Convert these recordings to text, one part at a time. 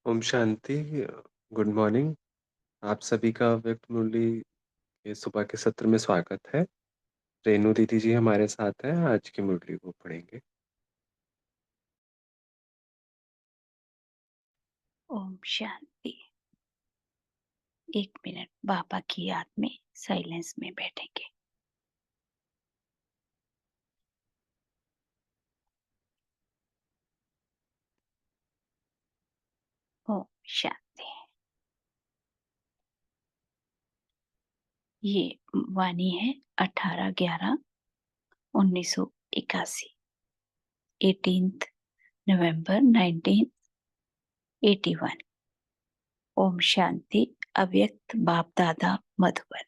ओम शांति। Good morning. आप सभी का व्यक्त मुरली के सुबह के सत्र में स्वागत है। रेनू दीदी जी हमारे साथ हैं, आज की मुरली वो पढ़ेंगे। ओम शांति। 1 मिनट बाबा की याद में साइलेंस में बैठेंगे। ओम शांति। ये वाणी है 18/11/1981, 18 नवंबर 1981। ओम शांति। अव्यक्त बाप दादा मधुबन।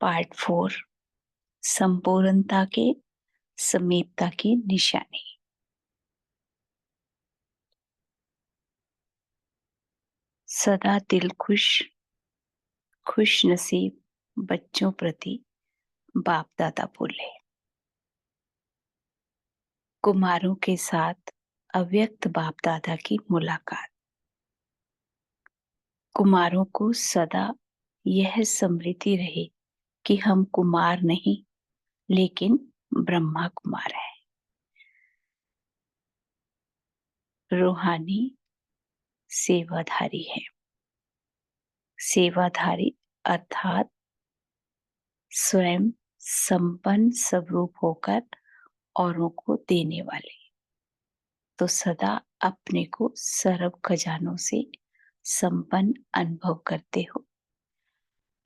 पार्ट 4। संपूर्णता के समीपता की निशानी। सदा दिल खुश नसीब बच्चों प्रति बाप दादा बोले। कुमारों के साथ अव्यक्त बाप दादा की मुलाकात। कुमारों को सदा यह स्मृति रहे कि हम कुमार नहीं लेकिन ब्रह्मा कुमार हैं। रूहानी सेवाधारी है। सेवाधारी अर्थात स्वयं संपन्न स्वरूप होकर औरों को देने वाले। तो सदा अपने को सर्व खजानों से संपन्न अनुभव करते हो।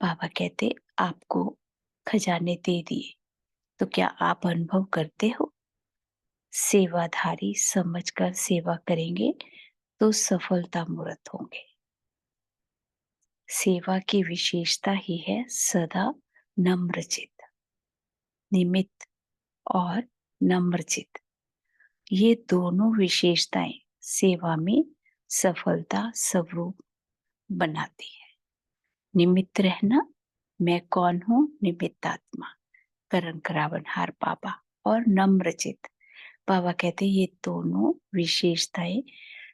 बाबा कहते आपको खजाने दे दिए तो क्या आप अनुभव करते हो? सेवाधारी समझकर सेवा करेंगे तो सफलता मूर्त होंगे। सेवा की विशेषता ही है सदा नम्रचित, निमित्त और नम्रचित। ये दोनों विशेषताएं सेवा में सफलता स्वरूप बनाती है। निमित्त रहना, मैं कौन हूँ, निमित्त आत्मा करण करावनहार बाबा, और नम्रचित बाबा कहते ये दोनों विशेषताएं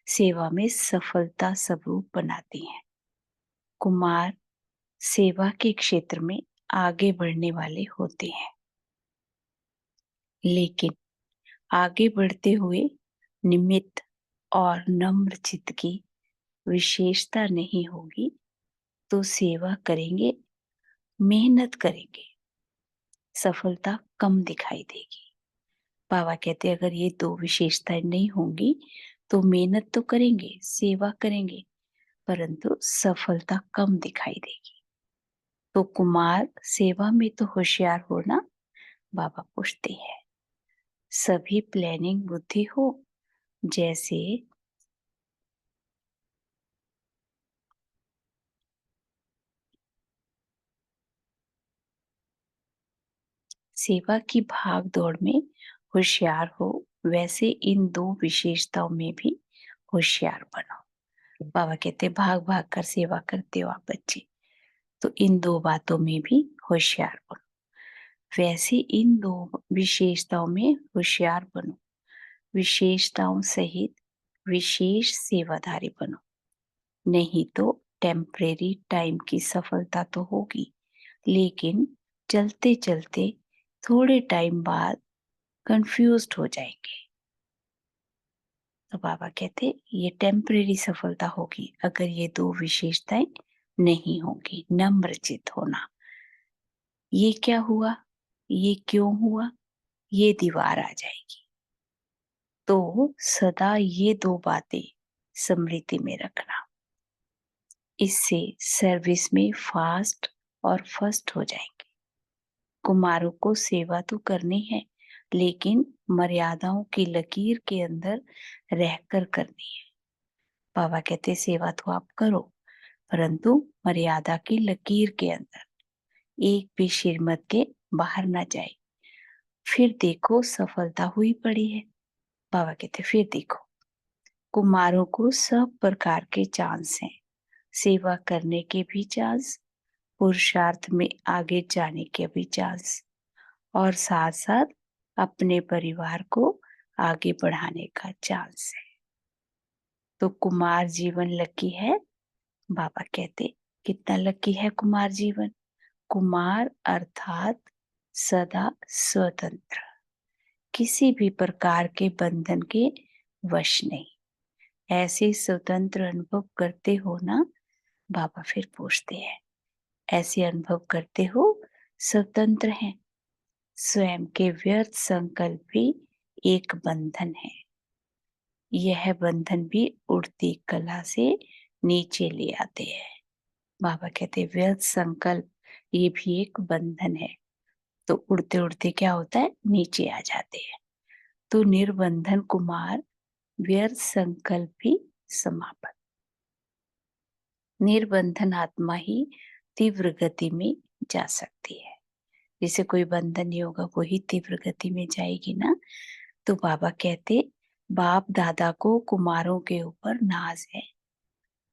सेवा में सफलता स्वरूप बनाती हैं। कुमार सेवा के क्षेत्र में आगे बढ़ने वाले होते हैं, लेकिन आगे बढ़ते हुए निमित्त और नम्र चित्त की विशेषता नहीं होगी तो सेवा करेंगे, मेहनत करेंगे, सफलता कम दिखाई देगी। बाबा कहते अगर ये दो विशेषताएं नहीं होंगी तो मेहनत तो करेंगे, सेवा करेंगे, परंतु सफलता कम दिखाई देगी। तो कुमार सेवा में तो होशियार हो ना? बाबा पूछते हैं। सभी प्लानिंग बुद्धि हो, जैसे सेवा की भाग दौड़ में होशियार हो, वैसे इन दो विशेषताओं में भी होशियार बनो। बाबा कहते भाग भाग कर सेवा करते हो आप बच्चे, तो इन दो बातों में भी होशियार बनो। वैसे इन दो विशेषताओं में होशियार बनो। विशेषताओं सहित विशेष सेवाधारी बनो, नहीं तो टेम्परेरी टाइम की सफलता तो होगी, लेकिन चलते चलते थोड़े टाइम बाद कंफ्यूज्ड हो जाएंगे। तो बाबा कहते ये टेम्परेरी सफलता होगी अगर ये दो विशेषताएं नहीं होंगी। नम्रचित होना, ये क्या हुआ, ये क्यों हुआ, ये दीवार आ जाएगी। तो सदा ये दो बातें स्मृति में रखना, इससे सर्विस में फास्ट और फर्स्ट हो जाएंगे। कुमारों को सेवा तो करनी है, लेकिन मर्यादाओं की लकीर के अंदर रहकर करनी है। बाबा कहते सेवा तो आप करो, परंतु मर्यादा की लकीर के अंदर, एक भी श्रीमत के बाहर ना जाए। फिर देखो सफलता हुई पड़ी है। बाबा कहते फिर देखो, कुमारों को सब प्रकार के चांस हैं, सेवा करने के भी चांस, पुरुषार्थ में आगे जाने के भी चांस, और साथ साथ अपने परिवार को आगे बढ़ाने का चांस है। तो कुमार जीवन लकी है। बाबा कहते, कितना लकी है कुमार जीवन? कुमार अर्थात सदा स्वतंत्र, किसी भी प्रकार के बंधन के वश नहीं। ऐसे स्वतंत्र अनुभव करते हो ना? बाबा फिर पूछते हैं, ऐसे अनुभव करते हो? स्वतंत्र हैं। स्वयं के व्यर्थ संकल्प भी एक बंधन है। यह बंधन भी उड़ती कला से नीचे ले आते हैं। बाबा कहते व्यर्थ संकल्प ये भी एक बंधन है। तो उड़ते उड़ते क्या होता है? नीचे आ जाते हैं। तो निर्बंधन कुमार, व्यर्थ संकल्प भी समापन। निर्बंधन आत्मा ही तीव्र गति में जा सकती है। जिसे कोई बंधन नहीं होगा वही तीव्र गति में जाएगी ना। तो बाबा कहते, बाप दादा को कुमारों के ऊपर नाज है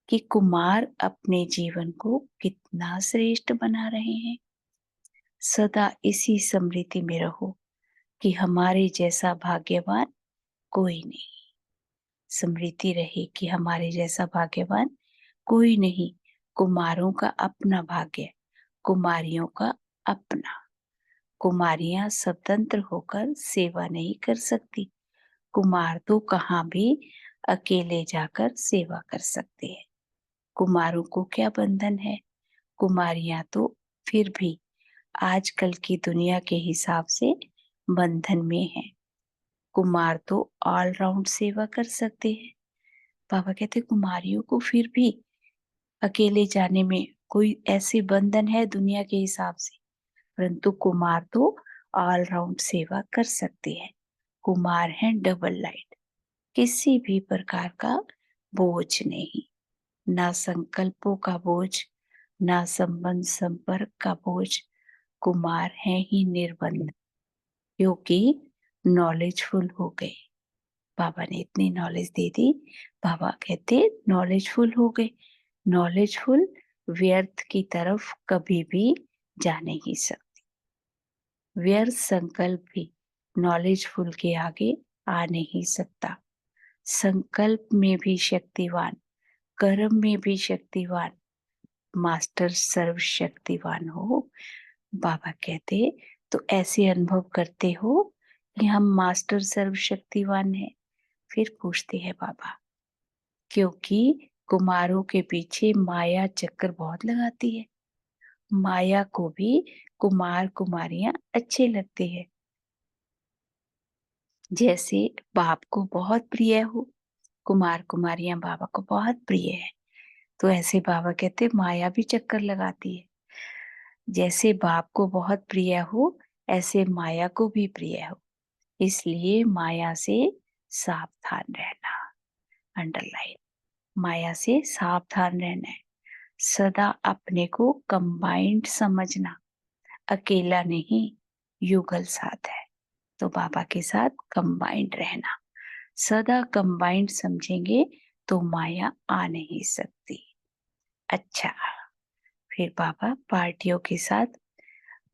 कि कुमार अपने जीवन को कितना श्रेष्ठ बना रहे हैं। सदा इसी स्मृति में रहो कि हमारे जैसा भाग्यवान कोई नहीं। स्मृति रहे कि हमारे जैसा भाग्यवान कोई नहीं। कुमारों का अपना भाग्य, कुमारियों का अपना। कुमारियां स्वतंत्र होकर सेवा नहीं कर सकती। कुमार तो कहाँ भी अकेले जाकर सेवा कर सकते हैं। कुमारों को क्या बंधन है? कुमारियां तो फिर भी आजकल की दुनिया के हिसाब से बंधन में है। कुमार तो ऑलराउंड सेवा कर सकते हैं। बाबा कहते कुमारियों को फिर भी अकेले जाने में कोई ऐसे बंधन है दुनिया के हिसाब से, परंतु कुमार तो ऑलराउंड सेवा कर सकते हैं। कुमार हैं डबल लाइट, किसी भी प्रकार का बोझ नहीं, ना संकल्पों का बोझ, ना संबंध संपर्क का बोझ। कुमार हैं ही निर्बंध, क्योंकि नॉलेजफुल हो गए। बाबा ने इतनी नॉलेज दे दी। बाबा कहते नॉलेजफुल हो गए। नॉलेजफुल व्यर्थ की तरफ कभी भी जा नहीं सकती। व्यर्थ संकल्प भी नॉलेजफुल के आगे आ नहीं सकता। संकल्प में भी शक्तिवान, कर्म में भी शक्तिवान, मास्टर सर्वशक्तिवान हो। बाबा कहते तो ऐसे अनुभव करते हो कि हम मास्टर सर्वशक्तिवान हैं। फिर पूछते हैं बाबा, क्योंकि कुमारों के पीछे माया चक्कर बहुत लगाती है। माया को भी कुमार कुमारियां अच्छे लगते हैं। जैसे बाप को बहुत प्रिय हो, कुमार कुमारियां बाबा को बहुत प्रिय है। तो ऐसे बाबा कहते माया भी चक्कर लगाती है। जैसे बाप को बहुत प्रिय हो, ऐसे माया को भी प्रिय हो। इसलिए माया से सावधान रहना। अंडरलाइन, माया से सावधान रहना है। सदा अपने को कंबाइंड समझना, अकेला नहीं, युगल साथ है। तो बाबा के साथ कंबाइंड रहना। सदा कंबाइंड समझेंगे तो माया आ नहीं सकती। अच्छा, फिर बाबा पार्टियों के साथ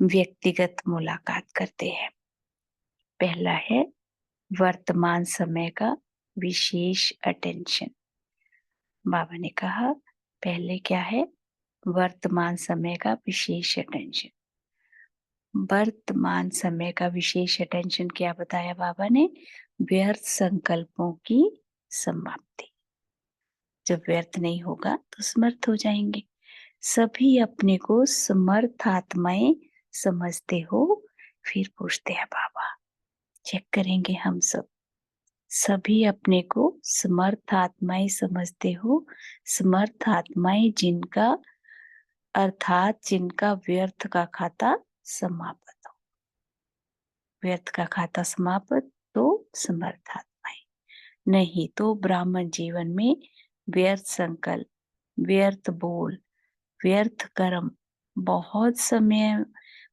व्यक्तिगत मुलाकात करते हैं। पहला है वर्तमान समय का विशेष अटेंशन। बाबा ने कहा पहले क्या है? वर्तमान समय का विशेष अटेंशन। वर्तमान समय का विशेष अटेंशन क्या बताया बाबा ने? व्यर्थ संकल्पों की समाप्ति। जब व्यर्थ नहीं होगा तो समर्थ हो जाएंगे। सभी अपने को समर्थ आत्माएं समझते हो? फिर पूछते हैं बाबा, चेक करेंगे हम सब। सभी अपने को समर्थ आत्माएं समझते हो? समर्थ आत्माएं जिनका अर्थात जिनका व्यर्थ का खाता समाप्त हो। व्यर्थ का खाता समाप्त तो समर्थ आत्माएं। नहीं तो ब्राह्मण जीवन में व्यर्थ संकल्प, व्यर्थ बोल, व्यर्थ कर्म, बहुत समय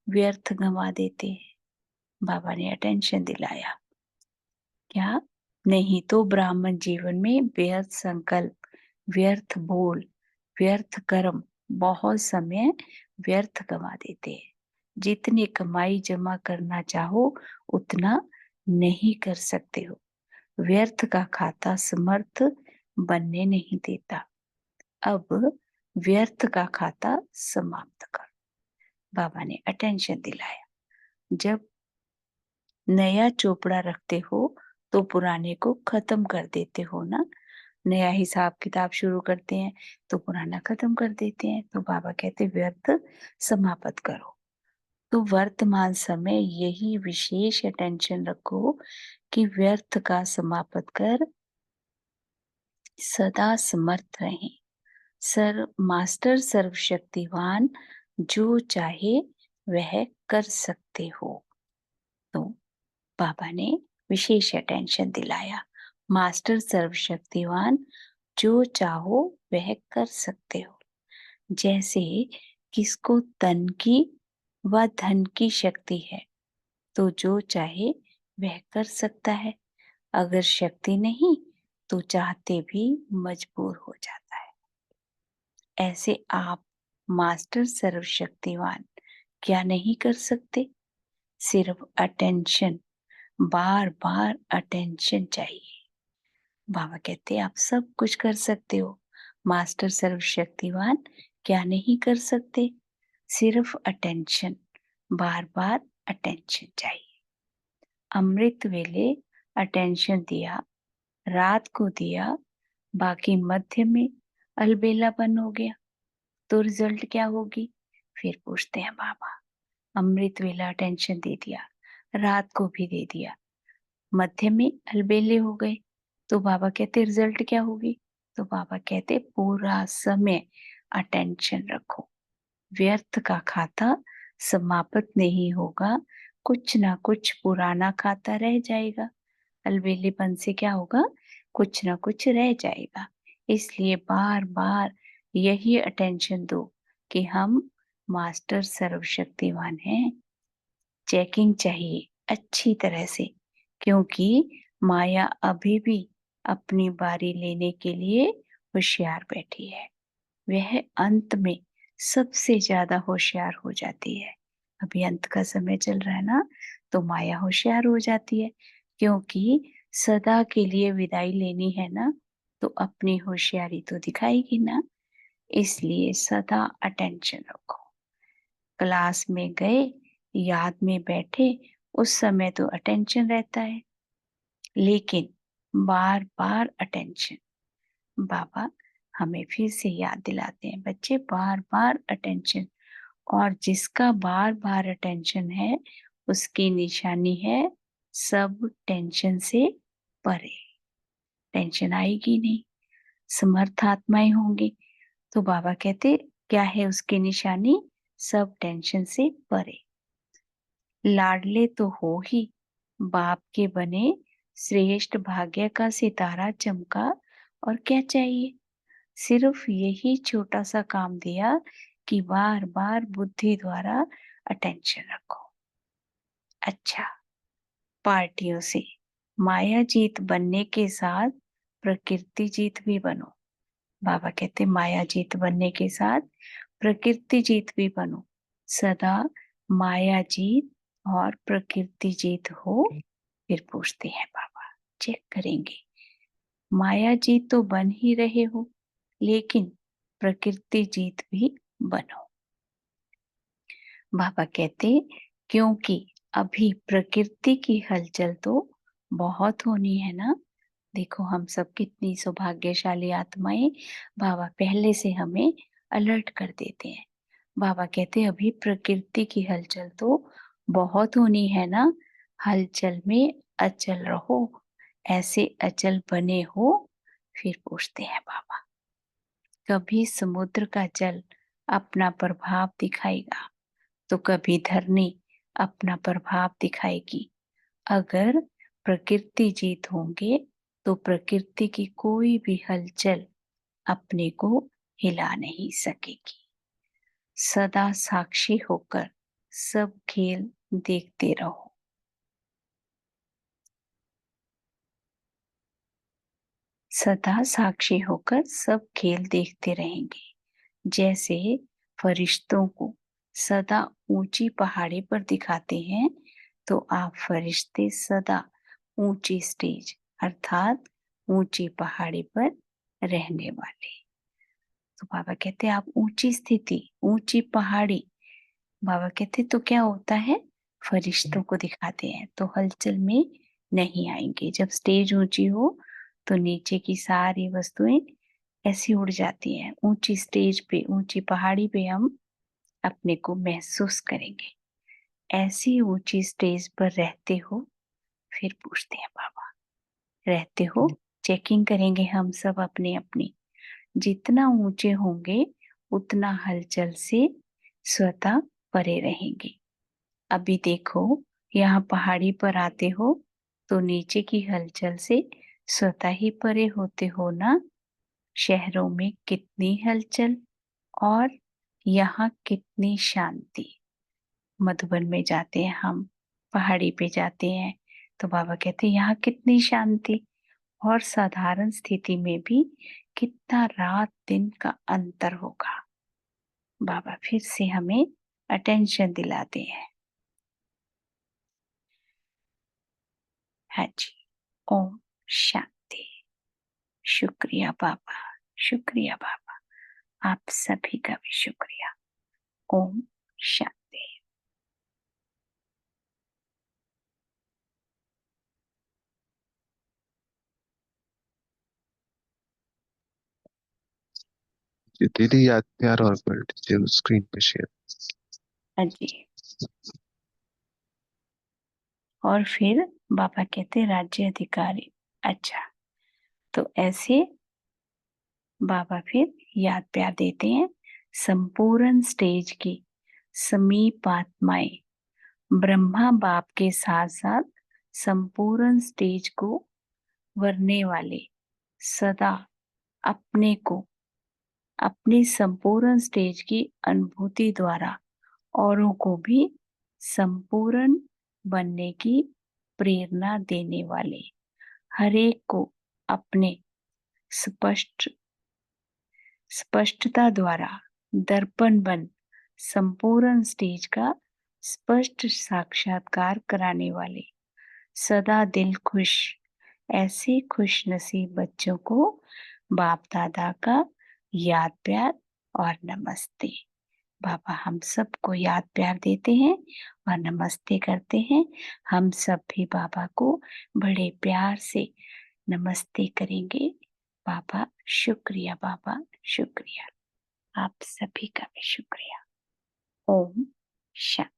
व्यर्थ गंवा देते हैं। बाबा ने अटेंशन दिलाया। क्या? नहीं तो ब्राह्मण जीवन में व्यर्थ संकल्प, व्यर्थ बोल, व्यर्थ कर्म, बहुत समय व्यर्थ गंवा देते हैं। जितनी कमाई जमा करना चाहो उतना नहीं कर सकते हो। व्यर्थ का खाता समर्थ बनने नहीं देता। अब व्यर्थ का खाता समाप्त कर। बाबा ने अटेंशन दिलाया। जब नया चोपड़ा रखते हो तो पुराने को खत्म कर देते हो ना। नया हिसाब किताब शुरू करते हैं तो पुराना खत्म कर देते हैं। तो बाबा कहते व्यर्थ समाप्त करो। तो वर्तमान समय यही विशेष अटेंशन रखो कि व्यर्थ का समाप्त कर सदा समर्थ रहें। मास्टर सर्वशक्तिवान जो चाहे वह कर सकते हो। तो बाबा ने विशेष अटेंशन दिलाया। मास्टर सर्वशक्तिवान जो चाहो वह कर सकते हो। जैसे किसको तन की व धन की शक्ति है तो जो चाहे वह कर सकता है। अगर शक्ति नहीं तो चाहते भी मजबूर हो जाता है। ऐसे आप मास्टर सर्वशक्तिवान क्या नहीं कर सकते? सिर्फ अटेंशन, बार बार अटेंशन चाहिए। बाबा कहते आप सब कुछ कर सकते हो। मास्टर सर्वशक्तिवान क्या नहीं कर सकते? सिर्फ अटेंशन, बार बार अटेंशन चाहिए। अमृत वेले अटेंशन दिया, रात को दिया, बाकी मध्य में अलबेलापन हो गया तो रिजल्ट क्या होगी? फिर पूछते हैं बाबा। अमृत वेला अटेंशन दे दिया, रात को भी दे दिया, मध्य में अलबेले हो गए तो बाबा कहते रिजल्ट क्या होगी? तो बाबा कहते पूरा समय अटेंशन रखो। व्यर्थ का खाता समाप्त नहीं होगा, कुछ ना कुछ पुराना खाता रह जाएगा। अलबेलेपन से क्या होगा? कुछ ना कुछ रह जाएगा। इसलिए बार बार यही अटेंशन दो कि हम मास्टर सर्वशक्तिवान हैं। चेकिंग चाहिए अच्छी तरह से, क्योंकि माया अभी भी अपनी बारी लेने के लिए होशियार बैठी है। वह अंत में सबसे ज्यादा होशियार हो जाती है। अभी अंत का समय चल रहा है ना, तो माया होशियार हो जाती है, क्योंकि सदा के लिए विदाई लेनी है ना, तो अपनी होशियारी तो दिखाएगी ना। इसलिए सदा अटेंशन रखो। क्लास में गए, याद में बैठे, उस समय तो अटेंशन रहता है, लेकिन बार बार अटेंशन। बाबा हमें फिर से याद दिलाते हैं, बच्चे बार बार अटेंशन। और जिसका बार बार अटेंशन है उसकी निशानी है सब टेंशन से परे। टेंशन आएगी नहीं, समर्थ आत्माएं होंगी। तो बाबा कहते क्या है उसकी निशानी? सब टेंशन से परे। लाडले तो हो ही, बाप के बने, श्रेष्ठ भाग्य का सितारा चमका। और क्या चाहिए? सिर्फ यही छोटा सा काम दिया कि बार बार बुद्धि द्वारा अटेंशन रखो। अच्छा, पार्टियों से माया जीत बनने के साथ प्रकृति जीत भी बनो। बाबा कहते माया जीत बनने के साथ प्रकृति जीत भी बनो। सदा माया जीत और प्रकृति जीत हो। फिर पूछते हैं बाबा, चेक करेंगे, माया जीत तो बन ही रहे हो, लेकिन प्रकृति जीत भी बनो। बाबा कहते क्योंकि अभी प्रकृति की हलचल तो बहुत होनी है ना। देखो हम सब कितनी सौभाग्यशाली आत्माएं, बाबा पहले से हमें अलर्ट कर देते हैं। बाबा कहते अभी प्रकृति की हलचल तो बहुत होनी है ना। हलचल में अचल रहो, ऐसे अचल बने हो। फिर पूछते हैं बाबा, कभी समुद्र का जल अपना प्रभाव दिखाएगा तो कभी धरनी अपना प्रभाव दिखाएगी। अगर प्रकृति जीत होंगे तो प्रकृति की कोई भी हलचल अपने को हिला नहीं सकेगी। सदा साक्षी होकर सब खेल देखते रहो। सदा साक्षी होकर सब खेल देखते रहेंगे। जैसे फरिश्तों को सदा ऊंची पहाड़ी पर दिखाते हैं, तो आप फरिश्ते सदा ऊंची स्टेज अर्थात ऊंची पहाड़ी पर रहने वाले। तो बाबा कहते आप ऊंची स्थिति, ऊंची पहाड़ी, बाबा कहते तो क्या होता है, फरिश्तों को दिखाते हैं तो हलचल में नहीं आएंगे। जब स्टेज ऊंची हो तो नीचे की सारी वस्तुएं ऐसी उड़ जाती हैं। ऊंची स्टेज पे, ऊंची पहाड़ी पे हम अपने को महसूस करेंगे। ऐसी ऊंची स्टेज पर रहते हो? फिर पूछते हैं बाबा, रहते हो? चेकिंग करेंगे हम सब अपनी अपनी। जितना ऊंचे होंगे उतना हलचल से स्वतः परे रहेंगे। अभी देखो, यहाँ पहाड़ी पर आते हो तो नीचे की हलचल से स्वतः ही परे होते हो ना। शहरों में कितनी हलचल और यहाँ कितनी शांति। मधुबन में जाते हैं हम, पहाड़ी पे जाते हैं तो बाबा कहते हैं यहाँ कितनी शांति। और साधारण स्थिति में भी कितना रात दिन का अंतर होगा। बाबा फिर से हमें अटेंशन दिलाते हैं। हाँ जी, ओम शांति। शुक्रिया बाबा, शुक्रिया बाबा, आप सभी का भी शुक्रिया। ओम शांति। जी दीदी, याद प्यार और कर दीजिए स्क्रीन पे शेयर। हाँ जी। और फिर बाबा कहते राज्य अधिकारी। अच्छा, तो ऐसे बाबा फिर याद प्यार देते हैं। संपूर्ण स्टेज की समीप आत्माएं ब्रह्मा बाप के साथ साथ संपूर्ण स्टेज को वरने वाले सदा अपने को, अपनी संपूर्ण स्टेज की अनुभूति द्वारा औरों को भी संपूर्ण बनने की प्रेरणा देने वाले, हरेक को अपने स्पष्ट स्पष्टता द्वारा दर्पण बन संपूर्ण स्टेज का स्पष्ट साक्षात्कार कराने वाले, सदा दिल खुश, ऐसे खुश नसीब बच्चों को बाप दादा का याद प्यार और नमस्ते। बाबा हम सबको याद प्यार देते हैं और नमस्ते करते हैं। हम सब भी बाबा को बड़े प्यार से नमस्ते करेंगे। बाबा शुक्रिया, बाबा शुक्रिया, आप सभी का भी शुक्रिया। ओम शांति।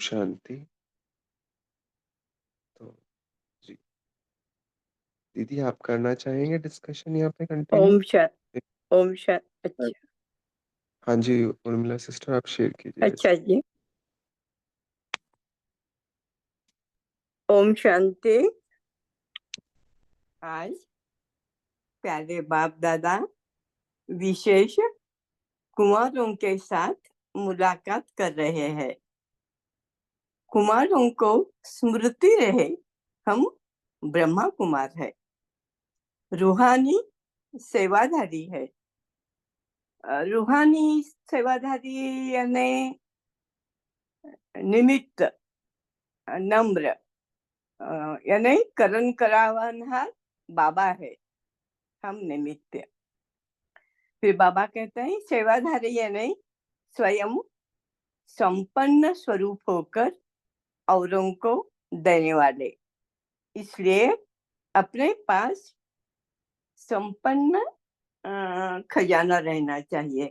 शांति। तो जी दीदी, आप करना चाहेंगे डिस्कशन यहाँ पे कंटिन्यू? ओम शांति। अच्छा हाँ जी, उर्मिला सिस्टर आप शेयर कीजिए। अच्छा जी, ओम शांति। आज प्यारे बाप दादा विशेष कुमारों के साथ मुलाकात कर रहे हैं। कुमारों को स्मृति रहे, हम ब्रह्मा कुमार है, रूहानी सेवाधारी है। रूहानी सेवाधारी यानी निमित्त, नम्र, यानी करण करावनहार बाबा है, हम निमित्त। फिर बाबा कहते हैं सेवाधारी यानी स्वयं संपन्न स्वरूप होकर औरों को देने वाले, इसलिए अपने पास संपन्न खजाना रहना चाहिए।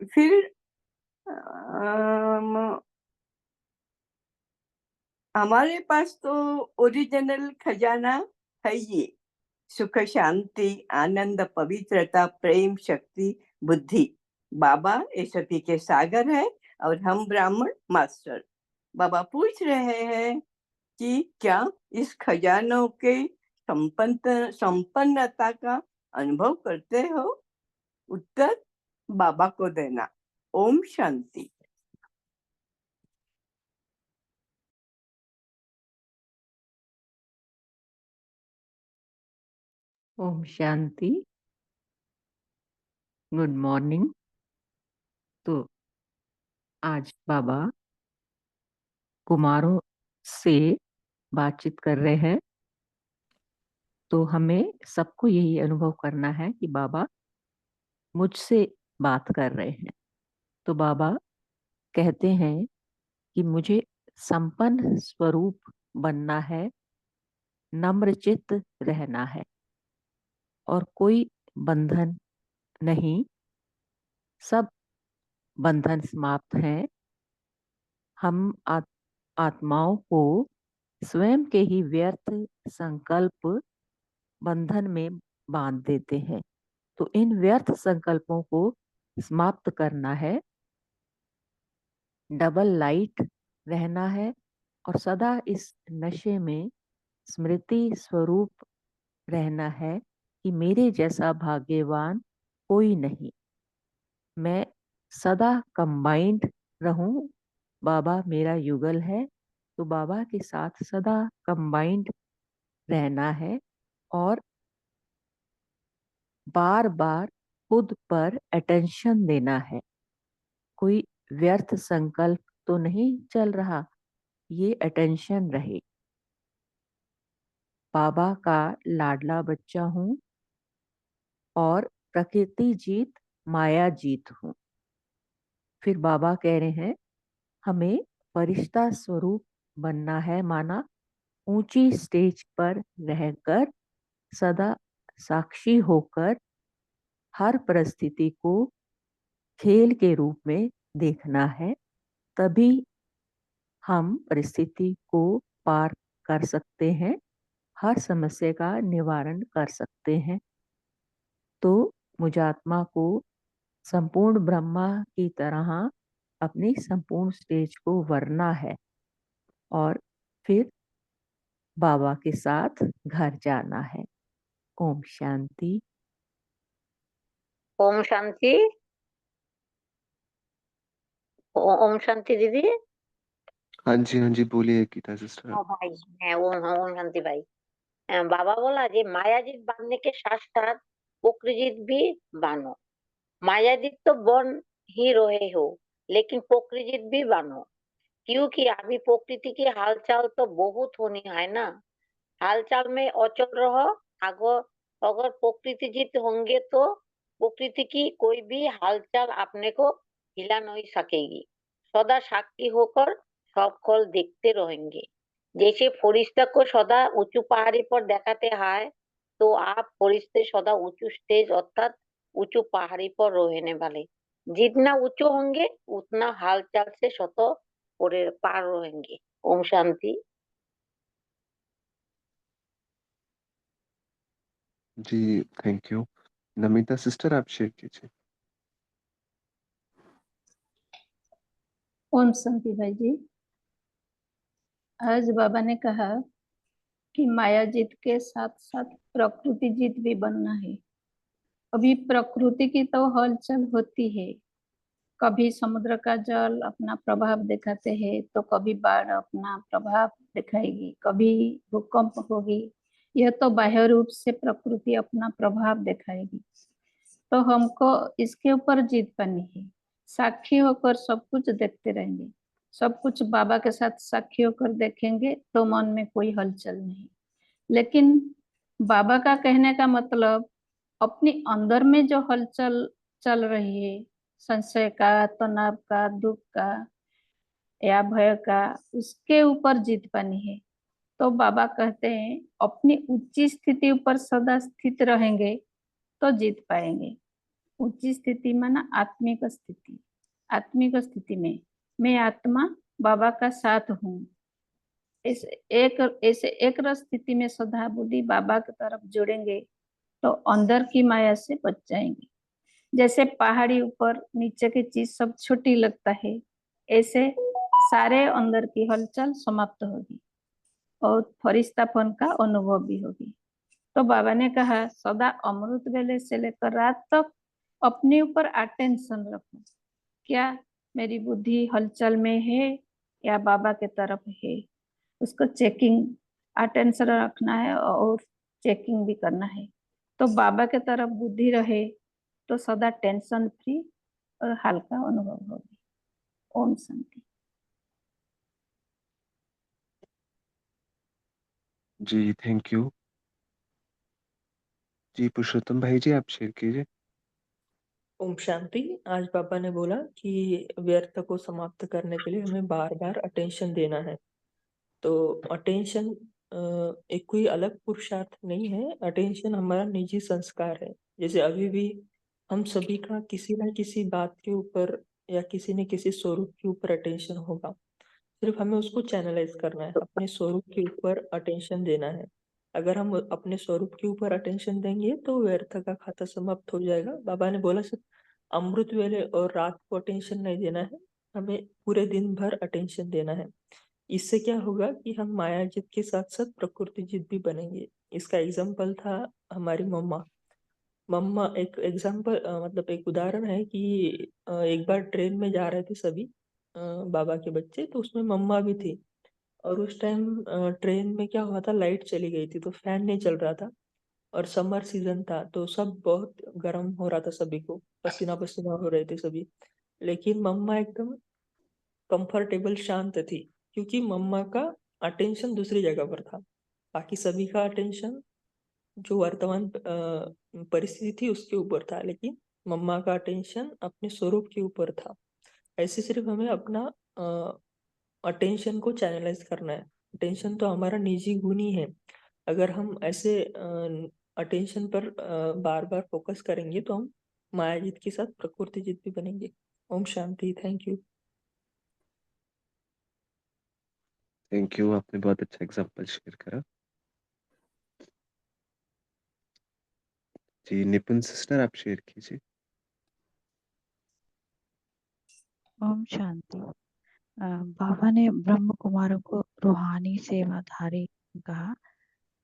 फिर हमारे पास तो ओरिजिनल खजाना है ये, सुख, शांति, आनंद, पवित्रता, प्रेम, शक्ति, बुद्धि। बाबा ये सभी के सागर है और हम ब्राह्मण मास्टर। बाबा पूछ रहे हैं कि क्या इस खजानों के संपन्नता का अनुभव करते हो? उत्तर बाबा को देना। ओम शांति। ओम शांति। Good morning. तो आज बाबा कुमारों से बातचीत कर रहे हैं, तो हमें सबको यही अनुभव करना है कि बाबा मुझसे बात कर रहे हैं। तो बाबा कहते हैं कि मुझे संपन्न स्वरूप बनना है, नम्रचित्त रहना है और कोई बंधन नहीं, सब बंधन समाप्त हैं। हम आत्माओं को स्वयं के ही व्यर्थ संकल्प बंधन में बांध देते हैं। तो इन व्यर्थ संकल्पों को समाप्त करना है, डबल लाइट रहना है और सदा इस नशे में स्मृति स्वरूप रहना है कि मेरे जैसा भाग्यवान कोई नहीं। मैं सदा कंबाइंड रहूं, बाबा मेरा युगल है, तो बाबा के साथ सदा कंबाइंड रहना है और बार बार खुद पर अटेंशन देना है। कोई व्यर्थ संकल्प तो नहीं चल रहा, ये अटेंशन रहे। बाबा का लाडला बच्चा हूँ और प्रकृति जीत माया जीत हूँ। फिर बाबा कह रहे हैं हमें फरिश्ता स्वरूप बनना है, माना ऊंची स्टेज पर रहकर सदा साक्षी होकर हर परिस्थिति को खेल के रूप में देखना है, तभी हम परिस्थिति को पार कर सकते हैं, हर समस्या का निवारण कर सकते हैं। तो मुझात्मा को संपूर्ण ब्रह्मा की तरह अपनी संपूर्ण स्टेज को वरना है और फिर बाबा के साथ घर जाना है। ओम शांति। ओम शांति। ओम शांति दीदी। हाँ जी बोलिए गीता सिस्टर। भाई मैं ओम शांति भाई। बाबा बोला जी मायाजीत बनने के साथ साथ प्रकृतिजीत भी बनो। मायाजीत तो बन ही रहे हो, लेकिन प्रकृतिजीत भी बनो, क्योंकि अभी प्रकृति की हालचाल तो बहुत होनी है ना। हालचाल में अचल रहो। अगर प्रकृतिजीत होंगे तो प्रकृति की कोई भी हालचाल अपने को हिला नहीं सकेगी। सदा साक्षी होकर सब खोल देखते रहेंगे। जैसे फरिश्ता को सदा ऊंचू पहाड़ी पर दिखाते हैं, तो आप फरिश्ते सदा ऊंचू स्टेज अर्थात ऊंचू पहाड़ी पर रहने वाले। जितना ऊंचो होंगे उतना हालचाल से स्वतः पार रहेंगे। ओम शांति। जी थैंक यू। नमिता सिस्टर आप शेयर कीजिए। ओम शांति भाई जी। आज बाबा ने कहा कि माया जीत के साथ साथ प्रकृति जीत भी बनना है। अभी प्रकृति की तो हलचल होती है, कभी समुद्र का जल अपना प्रभाव दिखाते हैं तो कभी बाढ़ अपना प्रभाव दिखाएगी, कभी भूकंप होगी। यह तो बाह्य रूप से प्रकृति अपना प्रभाव दिखाएगी, तो हमको इसके ऊपर जीत पानी है। साक्षी होकर सब कुछ देखते रहेंगे। सब कुछ बाबा के साथ साक्षी होकर देखेंगे तो मन में कोई हलचल नहीं। लेकिन बाबा का कहने का मतलब अपने अंदर में जो हलचल चल रही है, संशय का, तनाव का, दुख का या भय का, उसके ऊपर जीत पानी है। तो बाबा कहते हैं अपनी उच्च स्थिति ऊपर सदा स्थित रहेंगे तो जीत पाएंगे। उच्च स्थिति माना आत्मिक स्थिति। आत्मिक स्थिति में मैं आत्मा बाबा का साथ हूँ। इस ऐसे एक रस स्थिति में सदा बुद्धि बाबा की तरफ जुड़ेंगे तो अंदर की माया से बच जाएंगे। जैसे पहाड़ी ऊपर नीचे की चीज सब छोटी लगता है, ऐसे सारे अंदर की हलचल समाप्त होगी और फरिश्तापन का अनुभव भी होगी। तो बाबा ने कहा सदा अमृत वेले से लेकर रात तक अपने ऊपर अटेंशन रखो। क्या मेरी बुद्धि हलचल में है या बाबा के तरफ है, उसको चेकिंग, अटेंशन रखना है और चेकिंग भी करना है। तो बाबा के तरफ बुद्धि रहे तो सदा टेंशन फ्री और हल्का अनुभव होगी। ओम शांति। जी थैंक यू। जी पुरुषोत्तम भाई जी आप शेयर कीजिए। ओम शांति। आज पापा ने बोला कि व्यर्थ को समाप्त करने के लिए हमें बार बार अटेंशन देना है। तो अटेंशन एक कोई अलग पुरुषार्थ नहीं है। अटेंशन हमारा निजी संस्कार है। जैसे अभी भी हम सभी का किसी न किसी बात के ऊपर या किसी न किसी स्वरूप के ऊपर अटेंशन होगा। सिर्फ हमें उसको चैनलाइज करना है, अपने स्वरूप के ऊपर अटेंशन देना है। अगर हम अपने स्वरूप के ऊपर अटेंशन देंगे तो व्यर्थ का खाता समाप्त हो जाएगा। बाबा ने बोला सिर्फ अमृत वेले और रात को अटेंशन नहीं देना है, हमें पूरे दिन भर अटेंशन देना है। इससे क्या होगा कि हम माया जीत के साथ साथ प्रकृति जीत भी बनेंगे। इसका एग्जाम्पल था हमारी मम्मा। मम्मा एक एग्जाम्पल मतलब एक उदाहरण है कि एक बार ट्रेन में जा रहे थे सभी बाबा के बच्चे, तो उसमें मम्मा भी थी। और उस टाइम ट्रेन में क्या हुआ था, लाइट चली गई थी तो फैन नहीं चल रहा था। और समर सीजन था तो सब बहुत गर्म हो रहा था, सभी को पसीना पसीना हो रहे थे सभी। लेकिन मम्मा एकदम कंफर्टेबल शांत थी, क्योंकि मम्मा का अटेंशन दूसरी जगह पर था। बाकी सभी का अटेंशन जो वर्तमान परिस्थिति थी उसके ऊपर था, लेकिन मम्मा का अटेंशन अपने स्वरूप के ऊपर था। ऐसे सिर्फ हमें अपना अटेंशन को चैनलाइज करना है। अटेंशन तो हमारा निजी गुण ही है। अगर हम ऐसे अटेंशन पर बार बार फोकस करेंगे तो हम माया जीत के साथ प्रकृति जीत भी बनेंगे। ओम शांति। Thank you. थैंक यू, आपने बहुत अच्छा एग्जाम्पल शेयर करा। जी निपुण सिस्टर आप शेयर कीजिए। ओम शांति। बाबा ने ब्रह्म कुमारों को रूहानी सेवाधारी कहा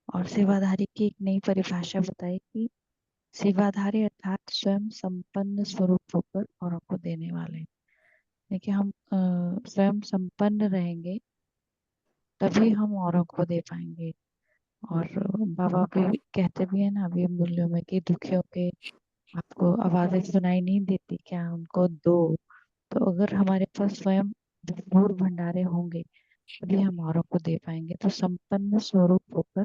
और सेवाधारी की एक नई परिभाषा बताई कि सेवाधारी अर्थात स्वयं संपन्न स्वरूप होकर औरों को देने वाले। देखिए हम स्वयं संपन्न रहेंगे तभी हम औरों को दे पाएंगे। और बाबा भी कहते भी है ना अभी मूल्यों में कि दुखियों के आपको आवाजें सुनाई नहीं देती क्या, उनको दो। तो अगर हमारे पास स्वयं भरपूर भंडारे होंगे तभी हम औरों को दे पाएंगे। तो संपन्न स्वरूप होकर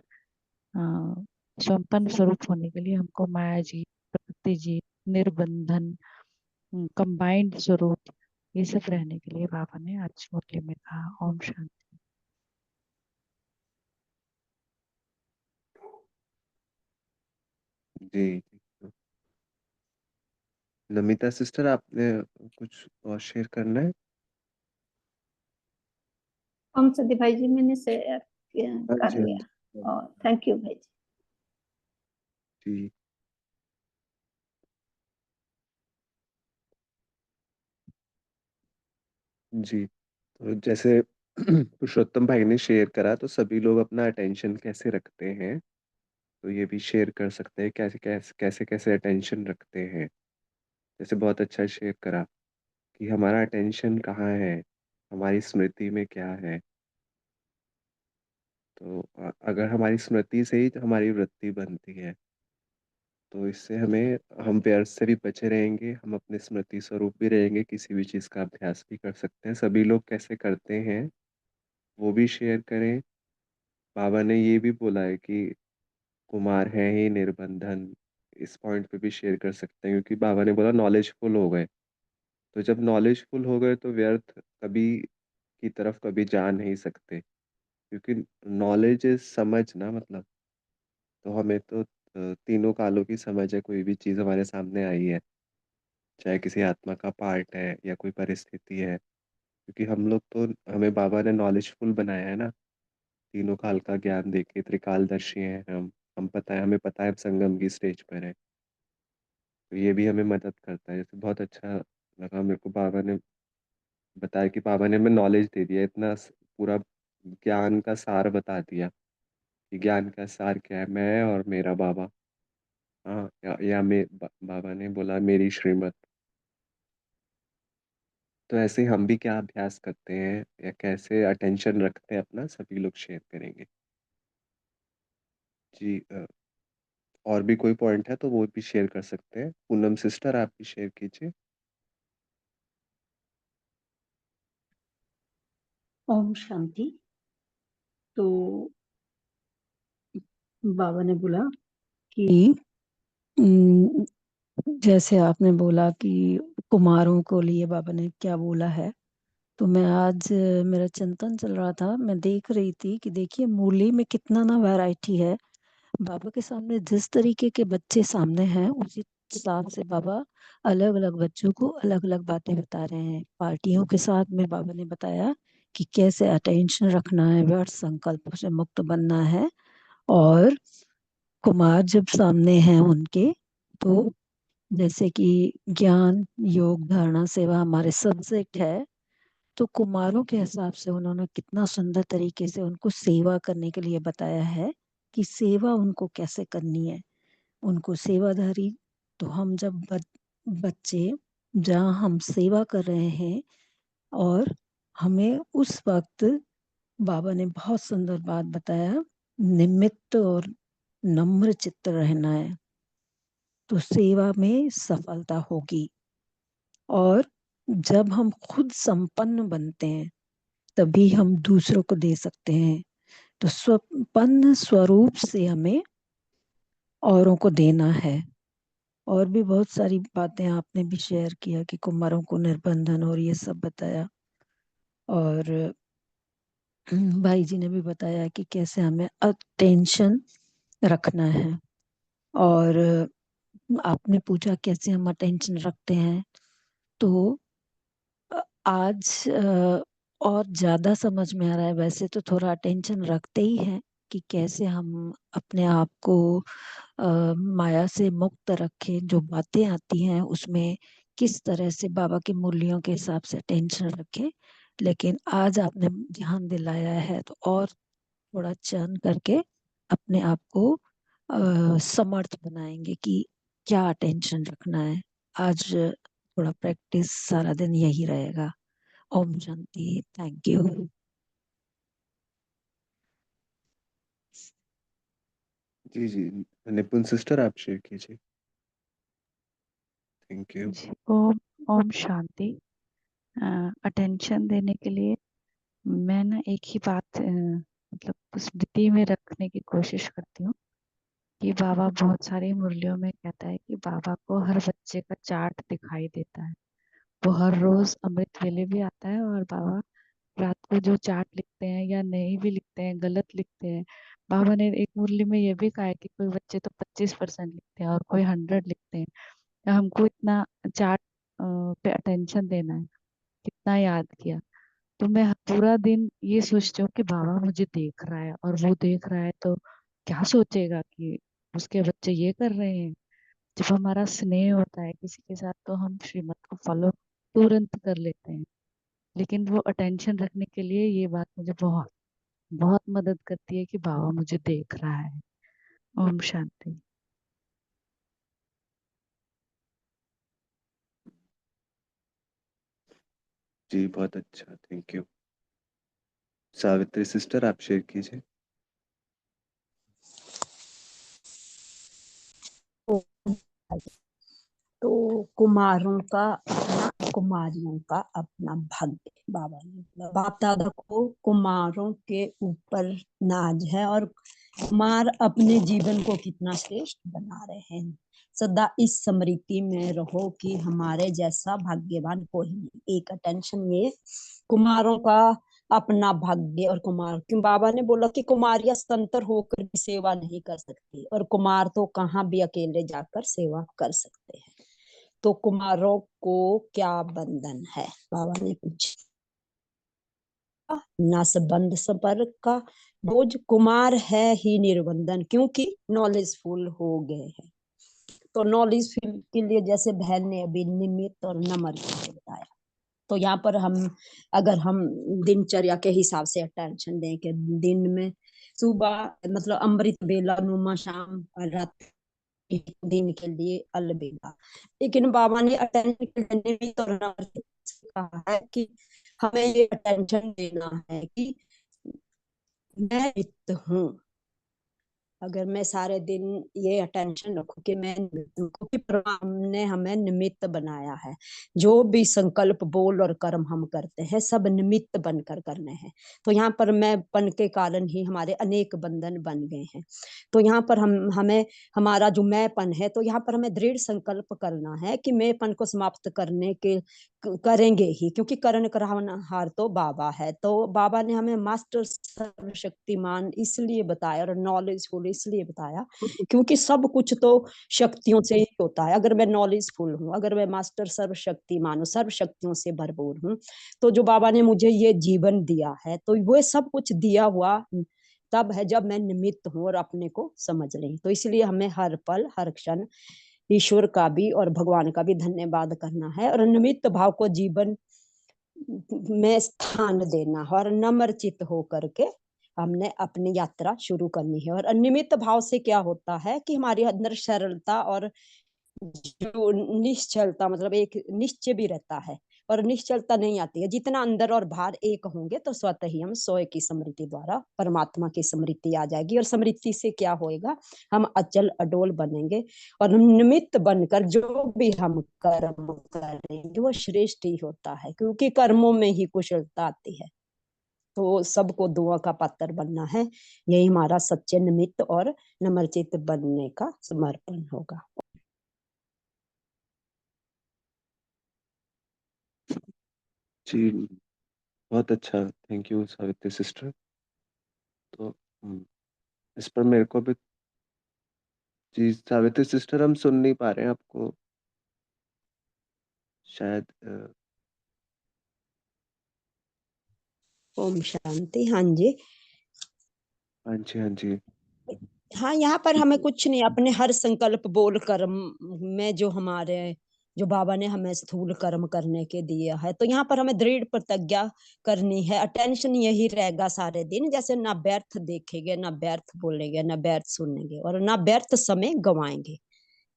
संपन्न स्वरूप होने के लिए हमको माया जी, प्रकृति जी, निर्बंधन, कंबाइंड स्वरूप, ये सब रहने के लिए बाबा ने आज मुरली में कहा। ओम शांति। जी नमिता सिस्टर आपने कुछ और शेयर करना है? ओम शांति भाई जी, मैंने शेयर हाँ कर जी हाँ लिया जी। और थैंक यू भाई जी। जी जी तो जैसे पुरुषोत्तम भाई ने शेयर करा, तो सभी लोग अपना अटेंशन कैसे रखते हैं, तो ये भी शेयर कर सकते हैं कैसे कैसे कैसे कैसे अटेंशन रखते हैं। जैसे बहुत अच्छा शेयर करा कि हमारा अटेंशन कहाँ है, हमारी स्मृति में क्या है। तो अगर हमारी स्मृति से ही तो हमारी वृत्ति बनती है। तो इससे हम व्यर्थ से भी बचे रहेंगे, हम अपने स्मृति स्वरूप भी रहेंगे, किसी भी चीज़ का अभ्यास भी कर सकते हैं। सभी लोग कैसे करते हैं वो भी शेयर करें। बाबा ने ये भी बोला है कि कुमार है ही निर्बंधन, इस पॉइंट पे भी शेयर कर सकते हैं, क्योंकि बाबा ने बोला नॉलेजफुल हो गए। तो जब नॉलेजफुल हो गए तो व्यर्थ कभी की तरफ कभी जा नहीं सकते, क्योंकि नॉलेज इज समझ ना, मतलब। तो हमें तो तीनों कालों की समझ है, कोई भी चीज़ हमारे सामने आई है, चाहे किसी आत्मा का पार्ट है या कोई परिस्थिति है, क्योंकि हम लोग तो, हमें बाबा ने नॉलेजफुल बनाया है ना, तीनों काल का ज्ञान देके त्रिकालदर्शी हैं हम पता है, हमें पता है अब संगम की स्टेज पर है। तो ये भी हमें मदद करता है। जैसे बहुत अच्छा लगा मेरे को, बाबा ने बताया कि बाबा ने हमें नॉलेज दे दिया, इतना पूरा ज्ञान का सार बता दिया कि ज्ञान का सार क्या है, मैं और मेरा बाबा। हाँ, बाबा ने बोला मेरी श्रीमत। तो ऐसे हम भी क्या अभ्यास करते हैं या कैसे अटेंशन रखते हैं अपना, सभी लोग शेयर करेंगे। जी, और भी कोई पॉइंट है तो वो भी शेयर कर सकते हैं। पूनम सिस्टर, आप भी शेयर कीजिए। ओम शांति। तो बाबा ने बोला कि उम, जैसे आपने बोला कि कुमारों को लिए बाबा ने क्या बोला है, तो मैं आज मेरा चिंतन चल रहा था, मैं देख रही थी कि देखिए मूली में कितना ना वैरायटी है। बाबा के सामने जिस तरीके के बच्चे सामने हैं उसी हिसाब से बाबा अलग अलग बच्चों को अलग अलग बातें बता रहे हैं। पार्टियों के साथ में बाबा ने बताया कि कैसे अटेंशन रखना है, व्यर्थ संकल्पों से मुक्त बनना है। और कुमार जब सामने हैं उनके, तो जैसे कि ज्ञान योग धारणा सेवा हमारे सब्जेक्ट है, तो कुमारों के हिसाब से उन्होंने कितना सुंदर तरीके से उनको सेवा करने के लिए बताया है कि सेवा उनको कैसे करनी है। उनको सेवाधारी, तो हम जब बच्चे जहाँ हम सेवा कर रहे हैं, और हमें उस वक्त बाबा ने बहुत सुंदर बात बताया, निमित्त और नम्र चित्त रहना है, तो सेवा में सफलता होगी। और जब हम खुद संपन्न बनते हैं तभी हम दूसरों को दे सकते हैं। तो स्वपन्न स्वरूप से हमें औरों को देना है। और भी बहुत सारी बातें आपने भी शेयर किया कि कुमारों को निर्बंधन और ये सब बताया। और भाई जी ने भी बताया कि कैसे हमें अटेंशन रखना है। और आपने पूछा कैसे हम अटेंशन रखते हैं, तो आज और ज्यादा समझ में आ रहा है। वैसे तो थोड़ा अटेंशन रखते ही हैं कि कैसे हम अपने आप को माया से मुक्त रखें, जो बातें आती हैं उसमें किस तरह से बाबा के मूल्यों के हिसाब से अटेंशन रखें। लेकिन आज आपने ध्यान दिलाया है तो और थोड़ा चर्न करके अपने आप को समर्थ बनाएंगे कि क्या अटेंशन रखना है। आज थोड़ा प्रैक्टिस सारा दिन यही रहेगा। ओम शांति। Thank you. जी जी, निपुण सिस्टर, आप शेयर कीजिए। Thank you. जी, ओम ओम शांति। अटेंशन देने के लिए मैं ना एक ही बात मतलब स्मृति में रखने की कोशिश करती हूँ कि बाबा बहुत सारी मुरलियों में कहता है कि बाबा को हर बच्चे का चार्ट दिखाई देता है। वो हर रोज अमृत वेले भी आता है और बाबा रात को जो चार्ट लिखते हैं या नहीं भी लिखते हैं, गलत लिखते हैं। बाबा ने एक मुरली में ये भी कहा है कि कोई बच्चे तो 25% लिखते हैं और कोई 100 लिखते हैं। तो हमको इतना चार्ट पे अटेंशन देना है, कितना याद किया। तो मैं पूरा दिन ये सोचती हूँ कि बाबा मुझे देख रहा है और वो देख रहा है तो क्या सोचेगा कि उसके बच्चे ये कर रहे हैं। जब हमारा स्नेह होता है किसी के साथ तो हम श्रीमत को फॉलो तुरंत कर लेते हैं। लेकिन वो अटेंशन रखने के लिए ये बात मुझे बहुत बहुत मदद करती है कि बाबा मुझे देख रहा है। ओम शांति। जी, बहुत अच्छा, थैंक यू। सावित्री सिस्टर, आप शेयर कीजिए। ओम तो कुमारियों का अपना भाग्य, बाबा ने बोला। बाप दादा को कुमारों के ऊपर नाज है और कुमार अपने जीवन को कितना श्रेष्ठ बना रहे हैं। सदा इस स्मृति में रहो कि हमारे जैसा भाग्यवान कोई नहीं। एक अटेंशन ये कुमारों का अपना भाग्य। और कुमार क्यों बाबा ने बोला कि कुमारियां स्वतंत्र होकर भी सेवा नहीं कर सकती और कुमार तो कहाँ भी अकेले जाकर सेवा कर सकते हैं। तो कुमारों को क्या बंधन है, बाबा ने पूछा। ना संबंध संपर्क का बोझ, कुमार है ही निर्बंधन, क्योंकि नॉलेजफुल हो गए हैं। तो नॉलेजफुल के लिए जैसे बहन ने अभी निमित्त और नम्र बताया, तो यहाँ पर अगर हम दिनचर्या के हिसाब से अटेंशन दें कि दिन में सुबह मतलब अमृत बेला, नुमा शाम और रात, एक दिन के लिए अलविदा। लेकिन बाबा ने अटेंशन देने तो कहा है कि हमें ये अटेंशन देना है कि मैं निमित्त हूँ। अगर मैं सारे दिन ये अटेंशन रखूं कि मैं निमित्त हूं, क्योंकि परमात्मा ने हमें निमित्त बनाया है। जो भी संकल्प बोल और कर्म हम करते हैं सब निमित्त बनकर करने हैं। तो यहाँ पर मैंपन के कारण ही हमारे अनेक बंधन बन गए हैं। तो यहाँ पर हमें हमारा जो मैंपन है, तो यहाँ पर हमें दृढ़ संकल्प करना है कि मैंपन को समाप्त करने के करेंगे ही, क्योंकि करण करावनहार तो बाबा है। तो बाबा ने हमें मास्टर सर्वशक्तिमान इसलिए बताया और नॉलेजफुल इसलिए बताया क्योंकि सब कुछ तो शक्तियों से ही होता है। अगर मैं नॉलेजफुल हूँ, अगर मैं मास्टर सर्वशक्तिमान हूँ, सर्व शक्तियों से भरपूर हूँ, तो जो बाबा ने मुझे ये जीवन दिया है, तो वो सब कुछ दिया हुआ तब है जब मैं निमित्त हूँ और अपने को समझ रही। तो इसलिए हमें हर पल हर क्षण ईश्वर का भी और भगवान का भी धन्यवाद करना है और निमित्त भाव को जीवन में स्थान देना है और नम्र चित्त होकर के हमने अपनी यात्रा शुरू करनी है। और अनियमित भाव से क्या होता है कि हमारे अंदर सरलता और जो निश्चलता मतलब एक निश्चय भी रहता है और निश्चलता नहीं आती है। जितना अंदर और बाहर एक होंगे तो स्वतः ही हम स्वयं की स्मृति द्वारा परमात्मा की स्मृति आ जाएगी और स्मृति से क्या होएगा, हम अचल अडोल बनेंगे और निमित्त बनकर जो भी हम कर्म करेंगे वो श्रेष्ठ ही होता है, क्योंकि कर्मों में ही कुशलता आती है। तो सबको दुआ का पात्र बनना है, यही हमारा सच्चे निमित्त और नम्रचित्त बनने का समर्पण होगा। जी, बहुत अच्छा, थैंक यू सावित्री सिस्टर। तो इस पर मेरे को भी, जी सावित्री सिस्टर हम सुन नहीं पा रहे हैं आपको शायद। ओम शांति। हाँ जी, हाँ जी, हाँ जी। हाँ यहाँ पर हमें कुछ नहीं, अपने हर संकल्प बोल कर्म में जो हमारे जो बाबा ने हमें स्थूल कर्म करने के दिया है, तो यहाँ पर हमें दृढ़ प्रतिज्ञा करनी है। अटेंशन यही रहेगा सारे दिन, जैसे ना व्यर्थ देखेंगे, ना व्यर्थ बोलेंगे, ना व्यर्थ सुनेंगे और ना व्यर्थ समय गवाएंगे,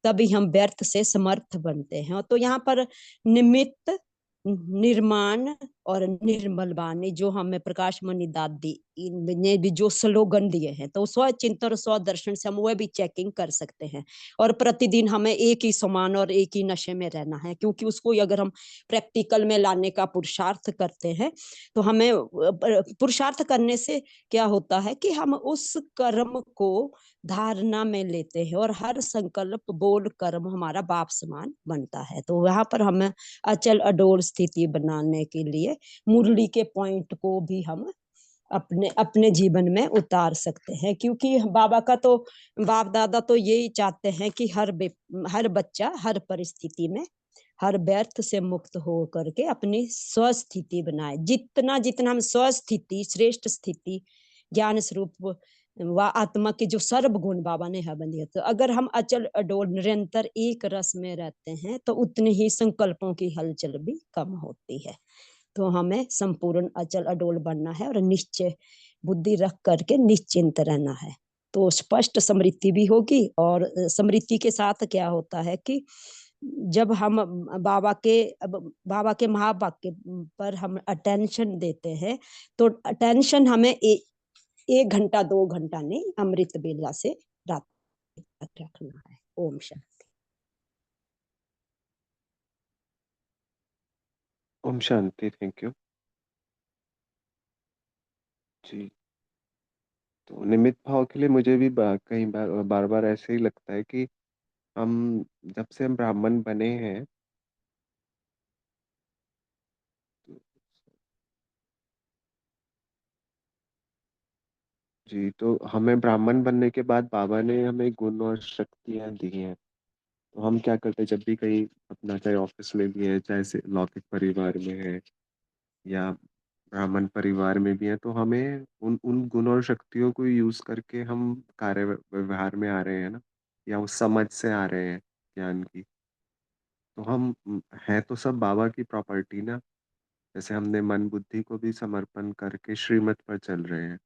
तभी हम व्यर्थ से समर्थ बनते हैं। तो यहाँ पर निमित्त निर्माण और निर्मल वाणी जो हमें प्रकाश मणि दादी ने भी जो स्लोगन दिए हैं, तो स्व चिंतन और स्व दर्शन से हम वह भी चेकिंग कर सकते हैं। और प्रतिदिन हमें एक ही समान और एक ही नशे में रहना है, क्योंकि उसको अगर हम प्रैक्टिकल में लाने का पुरुषार्थ करते हैं, तो हमें पुरुषार्थ करने से क्या होता है कि हम उस कर्म को धारणा में लेते हैं और हर संकल्प बोल कर्म हमारा बाप समान बनता है। तो यहाँ पर हमें अचल अडोल स्थिति बनाने के लिए मुरली के पॉइंट को भी हम अपने अपने जीवन में उतार सकते हैं, क्योंकि बाबा का तो बाप दादा तो यही चाहते हैं कि हर बच्चा हर परिस्थिति में हर व्यर्थ से मुक्त हो करके अपनी स्वस्थिति बनाए। जितना जितना हम स्वस्थिति श्रेष्ठ स्थिति ज्ञान स्वरूप व आत्मा के जो सर्व गुण बाबा ने है बंदिया, तो अगर हम अचल अडोल निरंतर एक रस में रहते हैं तो उतने ही संकल्पों की हलचल भी कम होती है। तो हमें संपूर्ण अचल अडोल बनना है और निश्चय बुद्धि रख करके निश्चिंत रहना है, तो स्पष्ट स्मृति भी होगी। और स्मृति के साथ क्या होता है कि जब हम बाबा के महावाक्य पर हम अटेंशन देते हैं, तो अटेंशन हमें 1 घंटा 2 घंटा नहीं, अमृत बेला से रात तक रखना है। ओम शांति। ओम शांति। Thank you. जी। तो निमित्त भाव के लिए मुझे भी कई बार बार ऐसे ही लगता है कि हम जब से हम ब्राह्मण बने हैं, तो जी, तो हमें ब्राह्मण बनने के बाद बाबा ने हमें गुण और शक्तियाँ दी हैं। तो हम क्या करते हैं जब भी कहीं अपना, चाहे ऑफिस में भी है, चाहे से लौकिक परिवार में है या ब्राह्मण परिवार में भी है, तो हमें उन उन गुण और शक्तियों को यूज करके हम कार्य व्यवहार में आ रहे हैं ना, या उस समझ से आ रहे हैं ज्ञान की। तो हम हैं तो सब बाबा की प्रॉपर्टी ना। जैसे हमने मन बुद्धि को भी समर्पण करके श्रीमत पर चल रहे हैं,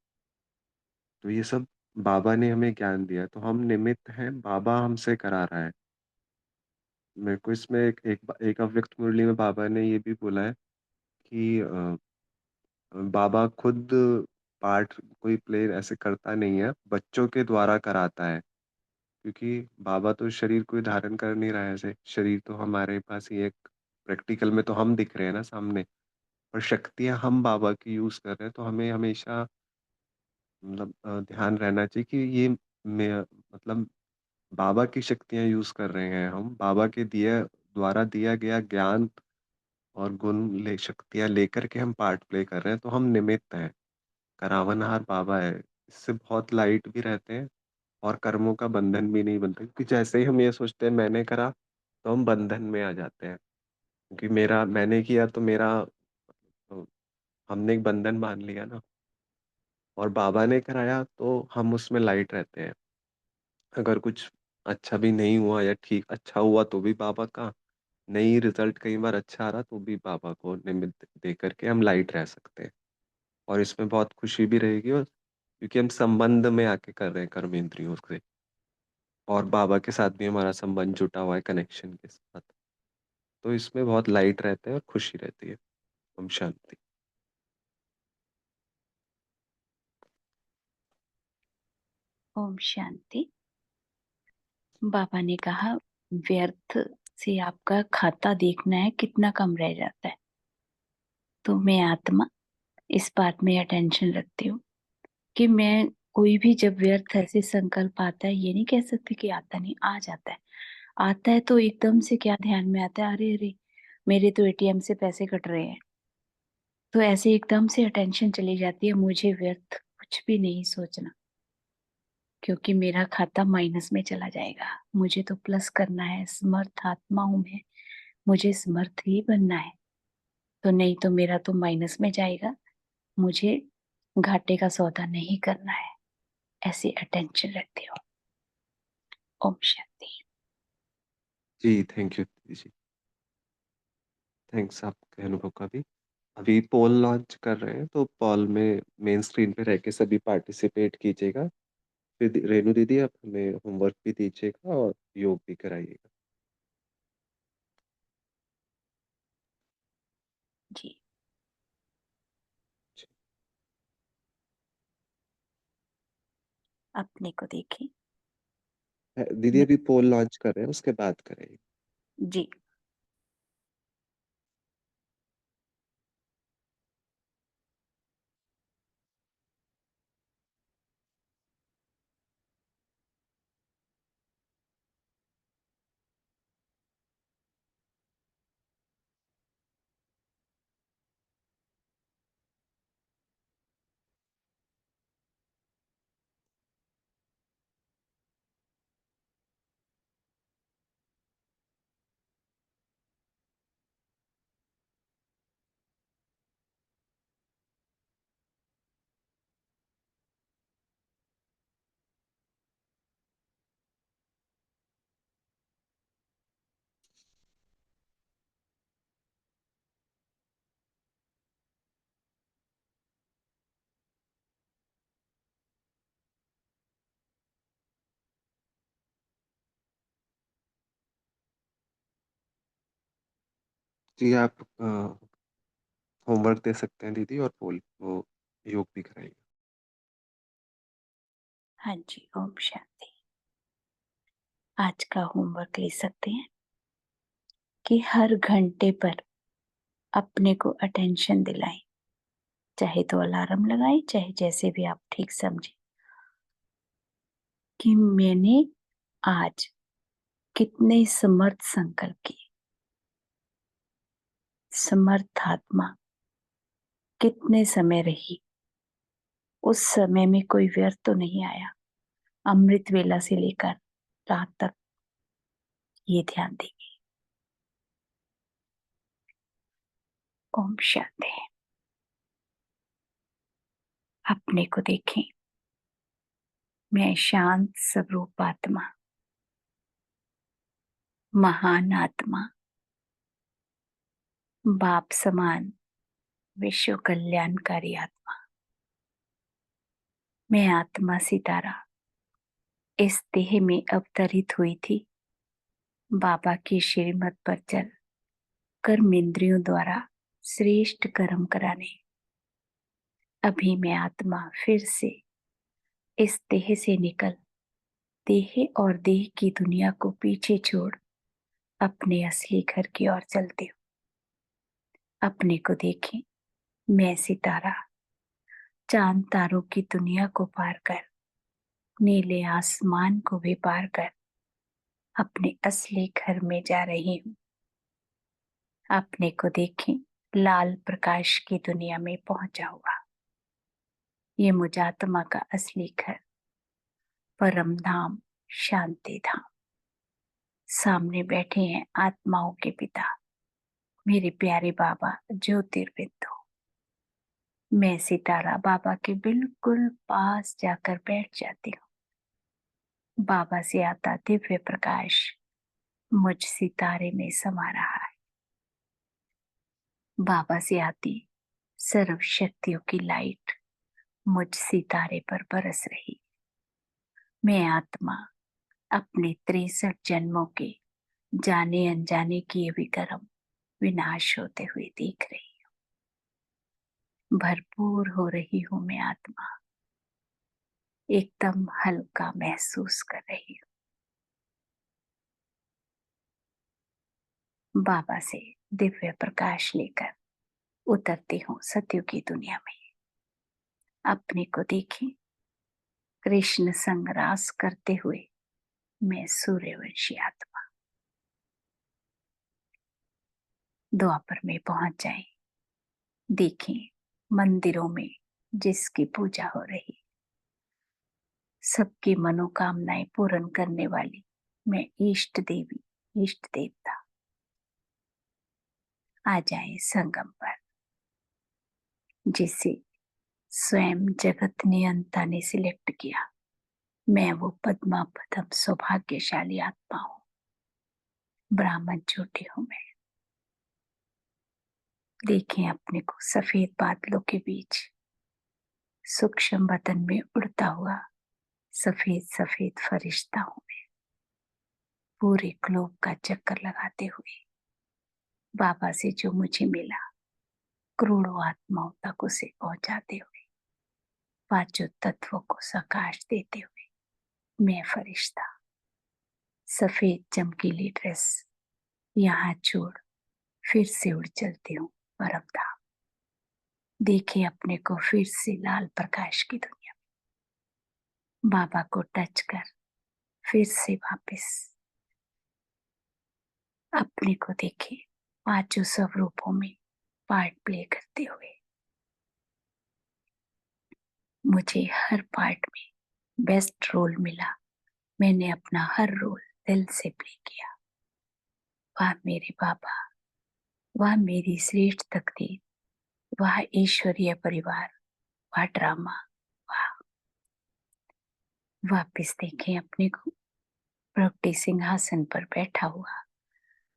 तो ये सब बाबा ने हमें ज्ञान दिया, तो हम निमित्त हैं, बाबा हमसे करा रहा है। मेरे को इसमें एक अव्यक्त मुरली में बाबा ने ये भी बोला है कि बाबा खुद पार्ट कोई प्ले ऐसे करता नहीं है, बच्चों के द्वारा कराता है। क्योंकि बाबा तो शरीर कोई धारण कर नहीं रहा है, ऐसे शरीर तो हमारे पास ही एक, प्रैक्टिकल में तो हम दिख रहे हैं ना सामने, पर शक्तियां हम बाबा की यूज कर रहे हैं। तो हमें हमेशा मतलब ध्यान रहना चाहिए कि ये मतलब बाबा की शक्तियां यूज कर रहे हैं, हम बाबा के दिए द्वारा दिया गया ज्ञान और गुण ले शक्तियां लेकर के हम पार्ट प्ले कर रहे हैं। तो हम निमित्त हैं, करावनहार बाबा है। इससे बहुत लाइट भी रहते हैं और कर्मों का बंधन भी नहीं बनता, क्योंकि जैसे ही हम ये सोचते हैं मैंने करा, तो हम बंधन में आ जाते हैं। क्योंकि मेरा मैंने किया तो मेरा, तो हमने एक बंधन बांध लिया ना। और बाबा ने कराया तो हम उसमें लाइट रहते हैं। अगर कुछ अच्छा भी नहीं हुआ या ठीक अच्छा हुआ तो भी बाबा का, नहीं रिजल्ट कई बार अच्छा आ रहा तो भी बाबा को निमित्त दे करके हम लाइट रह सकते हैं। और इसमें बहुत खुशी भी रहेगी, और क्योंकि हम संबंध में आके कर रहे हैं कर्म इंद्रियों से, और बाबा के साथ भी हमारा संबंध जुटा हुआ है कनेक्शन के साथ। तो इसमें बहुत लाइट रहते हैं और खुशी रहती है। ओम शांति। ओम शांति। बाबा ने कहा, व्यर्थ से आपका खाता देखना है कितना कम रह जाता है। तो मैं आत्मा इस बात में अटेंशन रखती हूँ कि मैं कोई भी जब व्यर्थ ऐसे संकल्प आता है, ये नहीं कह सकती कि आता नहीं, आ जाता है। आता है तो एकदम से क्या ध्यान में आता है, अरे अरे मेरे तो एटीएम से पैसे कट रहे हैं। तो ऐसे एकदम से अटेंशन चली जाती है, मुझे व्यर्थ कुछ भी नहीं सोचना, क्योंकि मेरा खाता माइनस में चला जाएगा। मुझे तो प्लस करना है, समर्थ आत्मा हूं मैं, मुझे समर्थ ही बनना है। तो नहीं तो मेरा तो माइनस में जाएगा, मुझे घाटे का सौदा नहीं करना है। ऐसी अटेंशन रखती हो। ओम शांति। जी, थैंक यू दीदी जी। थैंक्स आपके अनुभव का भी। अभी पोल लॉन्च कर रहे हैं, तो पोल में मेन स्क्रीन पे रह के सभी पार्टिसिपेट कीजिएगा। फिर रेनू दीदी आप हमें होमवर्क भी दीजिएगा और योग भी कराइएगा। जी। अपने को देखिए। दीदी अभी पोल लॉन्च कर रहे हैं, उसके बाद करेंगे। जी। जी, आप होमवर्क दे सकते हैं दीदी, और पोल वो योग भी कराएंगे। हाँ जी। ओम शांति। आज का होमवर्क ले सकते हैं कि हर घंटे पर अपने को अटेंशन दिलाएं, चाहे तो अलार्म लगाएं, चाहे जैसे भी आप ठीक समझे, कि मैंने आज कितने समर्थ संकल्प किए, समर्थ आत्मा कितने समय रही, उस समय में कोई व्यर्थ तो नहीं आया। अमृत वेला से लेकर रात तक ये ध्यान देंगे। ओम शांति। अपने को देखें, मैं शांत स्वरूप आत्मा, महान आत्मा, बाप समान विश्व कल्याणकारी आत्मा, मैं आत्मा सितारा इस देह में अवतरित हुई थी बाबा की श्रीमत पर चल कर्म इंद्रियों द्वारा श्रेष्ठ कर्म कराने। अभी मैं आत्मा फिर से इस देह से निकल देह और देह की दुनिया को पीछे छोड़ अपने असली घर की ओर चलती हूँ। अपने को देखें, मैं सितारा चांद तारों की दुनिया को पार कर, नीले आसमान को भी पार कर अपने असली घर में जा रही हूँ। अपने को देखें, लाल प्रकाश की दुनिया में पहुंचा हुआ। ये मुझ आत्मा का असली घर, परम धाम, शांति धाम। सामने बैठे हैं आत्माओं के पिता, मेरे प्यारे बाबा ज्योतिर्बिंदु। मैं सितारा बाबा के बिल्कुल पास जाकर बैठ जाती हूँ। बाबा से आता दिव्य प्रकाश मुझ सितारे में समा रहा है। बाबा से आती सर्व शक्तियों की लाइट मुझ सितारे पर बरस रही। मैं आत्मा अपने 63 जन्मों के जाने अनजाने किए विकर्म विनाश होते हुए देख रही हूँ। भरपूर हो रही हूँ मैं आत्मा, एकदम हल्का महसूस कर रही हूँ। बाबा से दिव्य प्रकाश लेकर उतरती हूँ सत्युग की दुनिया में। अपने को देखें, कृष्ण संग रास करते हुए मैं सूर्यवंशी आत्मा। द्वापर में पहुंच जाए, देखें मंदिरों में जिसकी पूजा हो रही, सबकी मनोकामनाएं पूर्ण करने वाली मैं इष्ट देवी, इष्ट देवता आ जाए संगम पर, जिसे स्वयं जगत नियंता ने सिलेक्ट किया। मैं वो पद्मा पदम सौभाग्यशाली आत्मा हूं, ब्राह्मण ज्योति हूं मैं। देखें अपने को सफेद बादलों के बीच सूक्ष्म बदन में उड़ता हुआ सफेद सफेद फरिश्ता हूं मैं, पूरे ग्लोब का चक्कर लगाते हुए बाबा से जो मुझे मिला करोड़ों आत्माओं तक उसे पहुंचाते हुए, पांचों तत्वों को प्रकाश देते हुए मैं फरिश्ता सफेद चमकीली ड्रेस यहाँ छोड़ फिर से उड़ चलती हूँ परम धाम। देखे अपने को फिर से लाल प्रकाश की दुनिया में, बाबा को टच कर फिर से वापस अपने को देखे पांचों स्वरूपों में पार्ट प्ले करते हुए। मुझे हर पार्ट में बेस्ट रोल मिला, मैंने अपना हर रोल दिल से प्ले किया। वाह मेरे बाबा, वाह मेरी श्रेष्ठ तकदीर, वाह ईश्वरीय परिवार, वाह ड्रामा, वाह। वापिस देखें अपने को प्रगति सिंहासन पर बैठा हुआ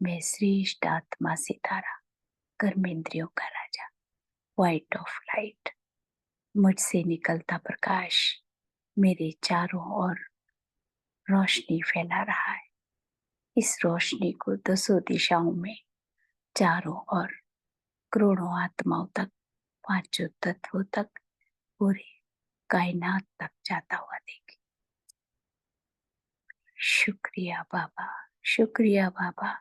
मैं श्रेष्ठ आत्मा सितारा, कर्मेंद्रियों का राजा, व्हाइट ऑफ लाइट। मुझसे निकलता प्रकाश मेरे चारों ओर रोशनी फैला रहा है। इस रोशनी को 10 दिशाओं में चारों ओर करोड़ों आत्माओं तक, पांचों तत्वों तक, पूरे कायनात तक जाता हुआ देखे। शुक्रिया बाबा, शुक्रिया बाबा,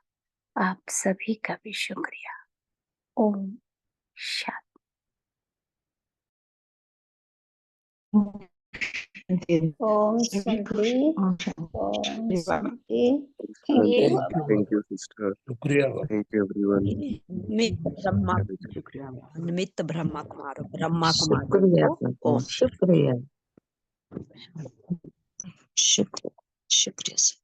आप सभी का भी शुक्रिया। ओम शांति। ओम शांति। ओम शांति। थैंक यू ये बाबा। थैंक यू सिस्टर, शुक्रिया बाबा। Thank you everyone. निमित्त ब्रह्मा शुक्रिया निमित्त ब्रह्मा कुमार शुक्रिया को बाबा, ओम शुक्रिया। शुक्रिया शुक्रिया सर।